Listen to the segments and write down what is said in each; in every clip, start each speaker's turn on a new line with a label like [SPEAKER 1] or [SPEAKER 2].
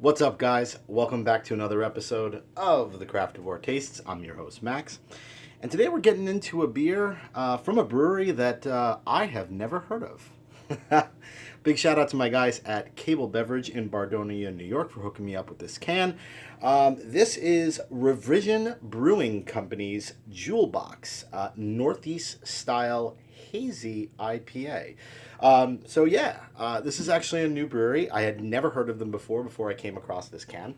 [SPEAKER 1] What's up, guys? Welcome back to another episode of the Craftavore Tastes. I'm your host, Max. And today we're getting into a beer from a brewery that I have never heard of. Big shout out to my guys at Cable Beverage in Bardonia, New York for hooking me up with this can. This is Revision Brewing Company's Jewel Box Northeast Style Hazy IPA. This is actually a new brewery. I had never heard of them before I came across this can.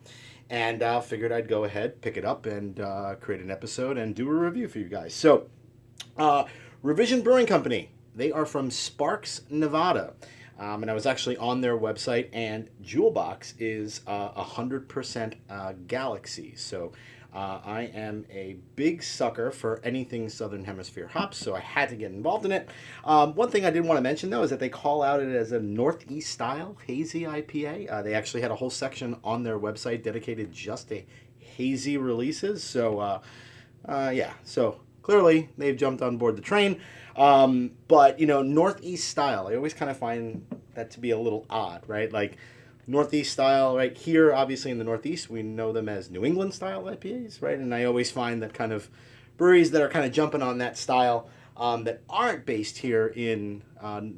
[SPEAKER 1] And figured I'd go ahead, pick it up, and create an episode and do a review for you guys. So, Revision Brewing Company. They are from Sparks, Nevada. And I was actually on their website, and Jewel Box is 100% Galaxy. So I am a big sucker for anything Southern Hemisphere hops, so I had to get involved in it. One thing I did want to mention, though, is that they call out it as a Northeast style hazy IPA. They actually had a whole section on their website dedicated just to hazy releases. So clearly they've jumped on board the train. But Northeast style, I always kind of find that to be a little odd, right? Like Northeast style, right here, obviously in the Northeast, we know them as New England style IPAs, right? And I always find that kind of breweries that are kind of jumping on that style that aren't based here in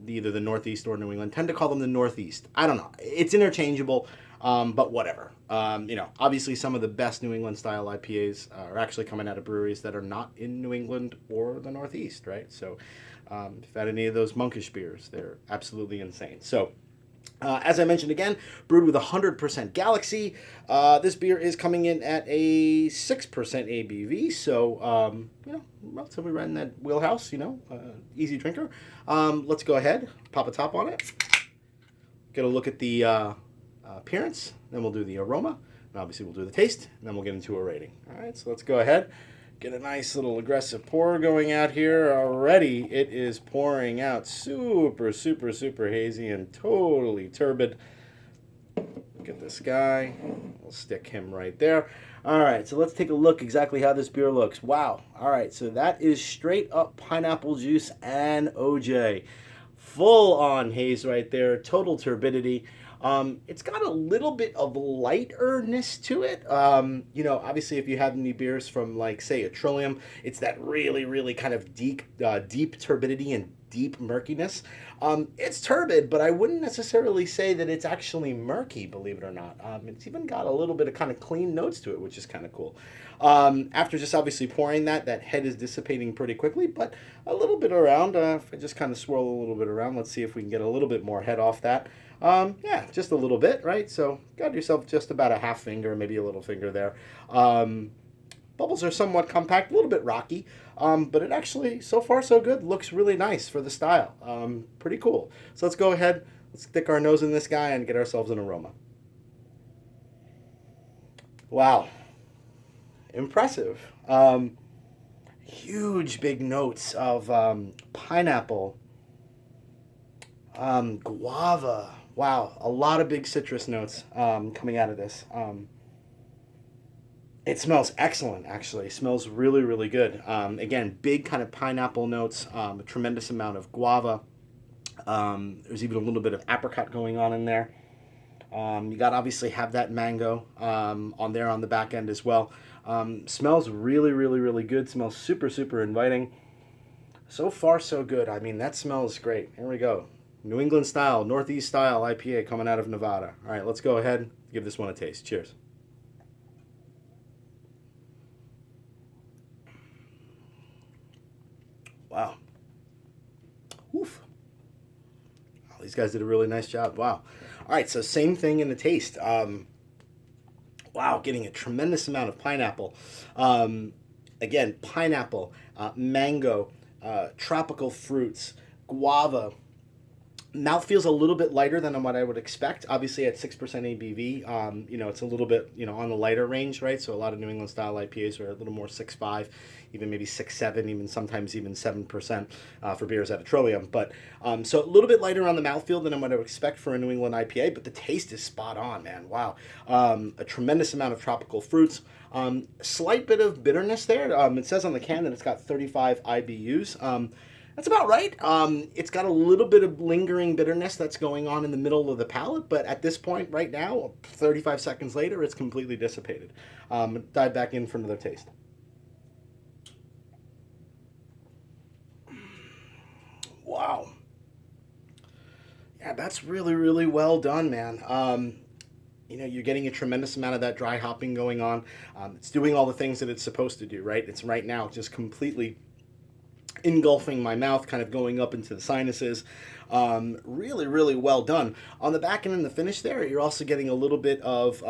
[SPEAKER 1] either the Northeast or New England tend to call them the Northeast. I don't know. It's interchangeable, but whatever. Obviously some of the best New England style IPAs are actually coming out of breweries that are not in New England or the Northeast, right? So if you've had any of those monkish beers, they're absolutely insane. So as I mentioned again, brewed with 100% Galaxy. This beer is coming in at a 6% ABV, so relatively right in that wheelhouse. Easy drinker. Let's go ahead, pop a top on it, get a look at the appearance, then we'll do the aroma, and obviously we'll do the taste, and then we'll get into a rating. All right, so let's go ahead. Get a nice little aggressive pour going out here. Already it is pouring out super, super, super hazy and totally turbid. Look at this guy. We'll stick him right there. All right, so let's take a look exactly how this beer looks. Wow. All right, so that is straight up pineapple juice and OJ. Full on haze right there. Total turbidity. It's got a little bit of lighterness to it. Obviously if you have any beers from like say a Trillium, it's that really, really kind of deep turbidity and deep murkiness. It's turbid, but I wouldn't necessarily say that it's actually murky, believe it or not. It's even got a little bit of kind of clean notes to it, which is kind of cool. After just obviously pouring that head is dissipating pretty quickly, but a little bit around, if I just kind of swirl a little bit around, let's see if we can get a little bit more head off that. Just a little bit, right? So got yourself just about a half finger, maybe a little finger there. Bubbles are somewhat compact, a little bit rocky, but it actually, so far so good, looks really nice for the style. Pretty cool. So let's go ahead, let's stick our nose in this guy and get ourselves an aroma. Wow. Impressive. Huge big notes of pineapple, guava. Wow, a lot of big citrus notes coming out of this. It smells excellent, actually. It smells really, really good. Again, big kind of pineapple notes, a tremendous amount of guava. There's even a little bit of apricot going on in there. You got to obviously have that mango on there on the back end as well. Smells really, really, really good. Smells super, super inviting. So far, so good. I mean, that smells great. Here we go. New England style, Northeast style IPA coming out of Nevada. All right, let's go ahead, give this one a taste. Cheers. Wow. Oof. Oh, these guys did a really nice job. Wow. All right, so same thing in the taste. Wow, getting a tremendous amount of pineapple. Again, pineapple, mango, tropical fruits, guava. Mouth feels a little bit lighter than what I would expect. Obviously, at 6% ABV, it's a little bit, on the lighter range, right? So a lot of New England style IPAs are a little more 6.5, even maybe 6.7, even sometimes even 7% for beers at a Trillium. But so a little bit lighter on the mouthfeel than what I would expect for a New England IPA, but the taste is spot on, man. Wow. A tremendous amount of tropical fruits. Slight bit of bitterness there. It says on the can that it's got 35 IBUs. That's about right. It's got a little bit of lingering bitterness that's going on in the middle of the palate, but at this point, right now, 35 seconds later, it's completely dissipated. Dive back in for another taste. Wow. Yeah, that's really, really well done, man. You're getting a tremendous amount of that dry hopping going on. It's doing all the things that it's supposed to do, right? It's right now just completely engulfing my mouth, kind of going up into the sinuses. Really, really well done. On the back end and the finish there, you're also getting a little bit of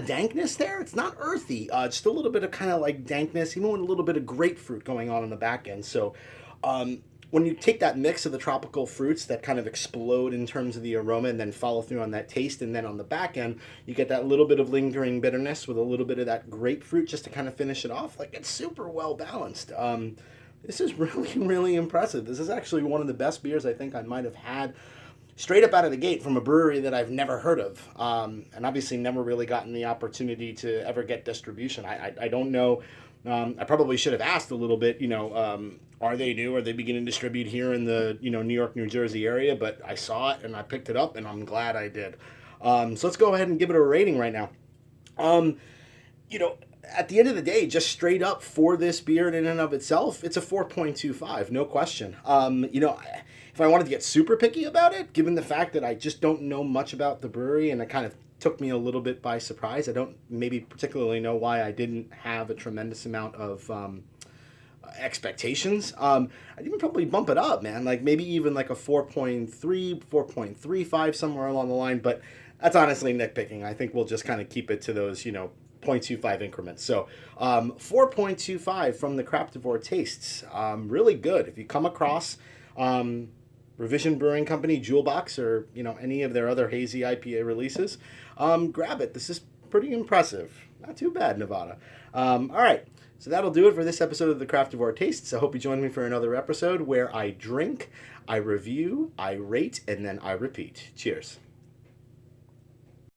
[SPEAKER 1] dankness there. It's not earthy, just a little bit of kind of like dankness, even with a little bit of grapefruit going on the back end. So when you take that mix of the tropical fruits that kind of explode in terms of the aroma and then follow through on that taste, and then on the back end, you get that little bit of lingering bitterness with a little bit of that grapefruit just to kind of finish it off. Like, it's super well balanced. This is really, really impressive. This is actually one of the best beers I think I might have had straight up out of the gate from a brewery that I've never heard of, and obviously never really gotten the opportunity to ever get distribution. I don't know. I probably should have asked a little bit, are they new? Are they beginning to distribute here in the, New York, New Jersey area? But I saw it and I picked it up and I'm glad I did. So let's go ahead and give it a rating right now. You know, at the end of the day, just straight up for this beer in and of itself, it's a 4.25, no question. If I wanted to get super picky about it, given the fact that I just don't know much about the brewery and it kind of took me a little bit by surprise, I don't maybe particularly know why I didn't have a tremendous amount of expectations. I'd even probably bump it up, man. Like maybe even like a 4.3, 4.35, somewhere along the line. But that's honestly nitpicking. I think we'll just kind of keep it to those, 0.25 increments. So 4.25 from the Craftavore Tastes. Really good. If you come across Revision Brewing Company, Jewel Box, or any of their other hazy IPA releases, grab it. This is pretty impressive. Not too bad, Nevada. All right. So that'll do it for this episode of the Craftavore Tastes. I hope you join me for another episode where I drink, I review, I rate, and then I repeat. Cheers.